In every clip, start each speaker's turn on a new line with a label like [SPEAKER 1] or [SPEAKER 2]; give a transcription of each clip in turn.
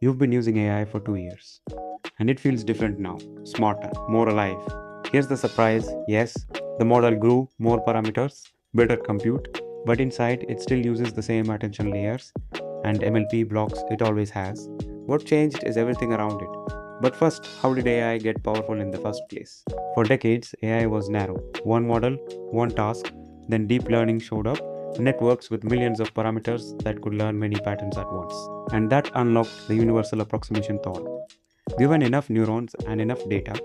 [SPEAKER 1] You've been using AI for 2 years, and it feels different now, smarter, more alive. Here's the surprise: yes, the model grew, more parameters, better compute, but inside it still uses the same attention layers and MLP blocks it always has. What changed is everything around it. But first, how did AI get powerful in the first place? For decades, AI was narrow: one model, one task. Then deep learning showed up, networks with millions of parameters that could learn many patterns at once. And that unlocked the universal approximation thought. Given enough neurons and enough data,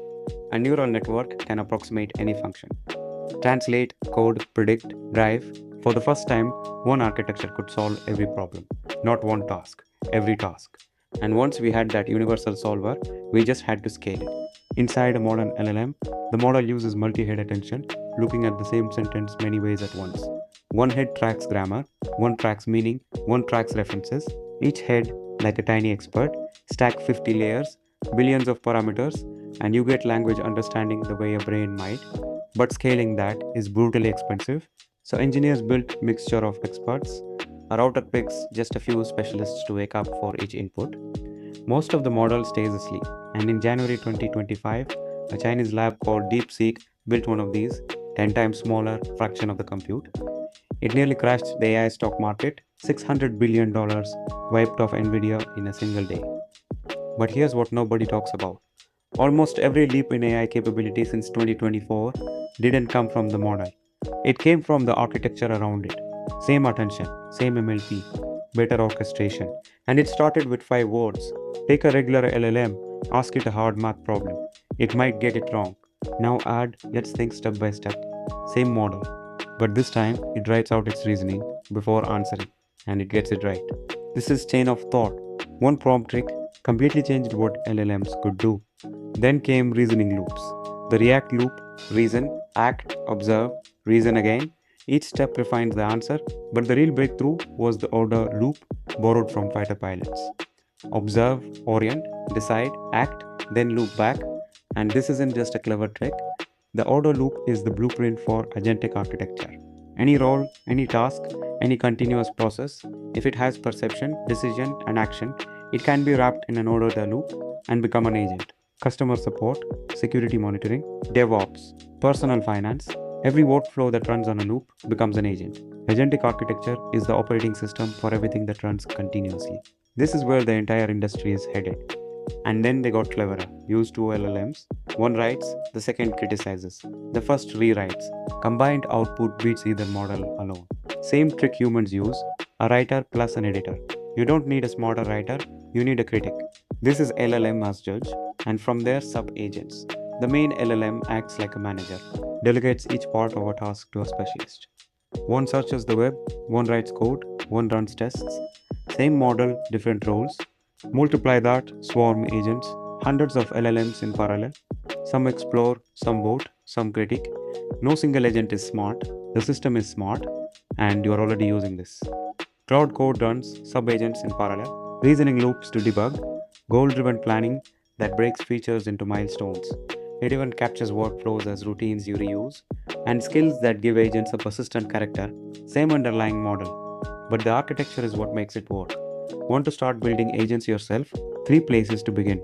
[SPEAKER 1] a neural network can approximate any function. Translate, code, predict, drive. For the first time, one architecture could solve every problem, not one task, every task. And once we had that universal solver, we just had to scale it. Inside a modern LLM, the model uses multi-head attention, looking at the same sentence many ways at once. One head tracks grammar, one tracks meaning, one tracks references. Each head, like a tiny expert, stack 50 layers, billions of parameters, and you get language understanding the way a brain might. But scaling that is brutally expensive, so engineers built mixture of experts. A router picks just a few specialists to wake up for each input. Most of the model stays asleep, and in January 2025, a Chinese lab called DeepSeek built one of these, 10 times smaller fraction of the compute. It nearly crashed the AI stock market, $600 billion wiped off Nvidia in a single day. But here's what nobody talks about. Almost every leap in AI capability since 2024 didn't come from the model. It came from the architecture around it. Same attention, same MLP, better orchestration. And it started with 5 words. Take a regular LLM, ask it a hard math problem. It might get it wrong. Now add, let's think step by step. Same model. But this time, it writes out its reasoning before answering, and it gets it right. This is chain of thought. One prompt trick completely changed what LLMs could do. Then came reasoning loops. The React loop: reason, act, observe, reason again. Each step refines the answer, but the real breakthrough was the OODA loop borrowed from fighter pilots. Observe, orient, decide, act, then loop back. And this isn't just a clever trick. The OODA loop is the blueprint for agentic architecture. Any role, any task, any continuous process, if it has perception, decision, and action, it can be wrapped in an OODA loop and become an agent. Customer support, security monitoring, DevOps, personal finance, every workflow that runs on a loop becomes an agent. Agentic architecture is the operating system for everything that runs continuously. This is where the entire industry is headed. And then they got cleverer, used two LLMs. One writes, the second criticizes. The first rewrites. Combined output beats either model alone. Same trick humans use: a writer plus an editor. You don't need a smarter writer, you need a critic. This is LLM as judge, and from there, sub-agents. The main LLM acts like a manager, delegates each part of a task to a specialist. One searches the web, one writes code, one runs tests. Same model, different roles. Multiply that, swarm agents, hundreds of LLMs in parallel. Some explore, some vote, some critique. No single agent is smart, the system is smart, and you are already using this. Cloud code runs sub-agents in parallel, reasoning loops to debug, goal-driven planning that breaks features into milestones. It even captures workflows as routines you reuse, and skills that give agents a persistent character, same underlying model. But the architecture is what makes it work. Want to start building agents yourself? 3 places to begin.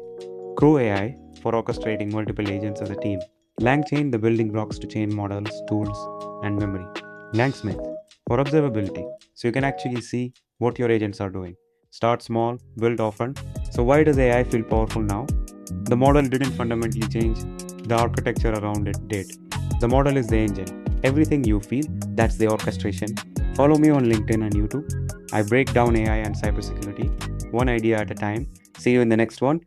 [SPEAKER 1] CrewAI for orchestrating multiple agents as a team. LangChain, the building blocks to chain models, tools, and memory. LangSmith for observability, so you can actually see what your agents are doing. Start small, build often. So why does AI feel powerful now? The model didn't fundamentally change, the architecture around it did. The model is the engine. Everything you feel, that's the orchestration. Follow me on LinkedIn and YouTube. I break down AI and cybersecurity, one idea at a time. See you in the next one.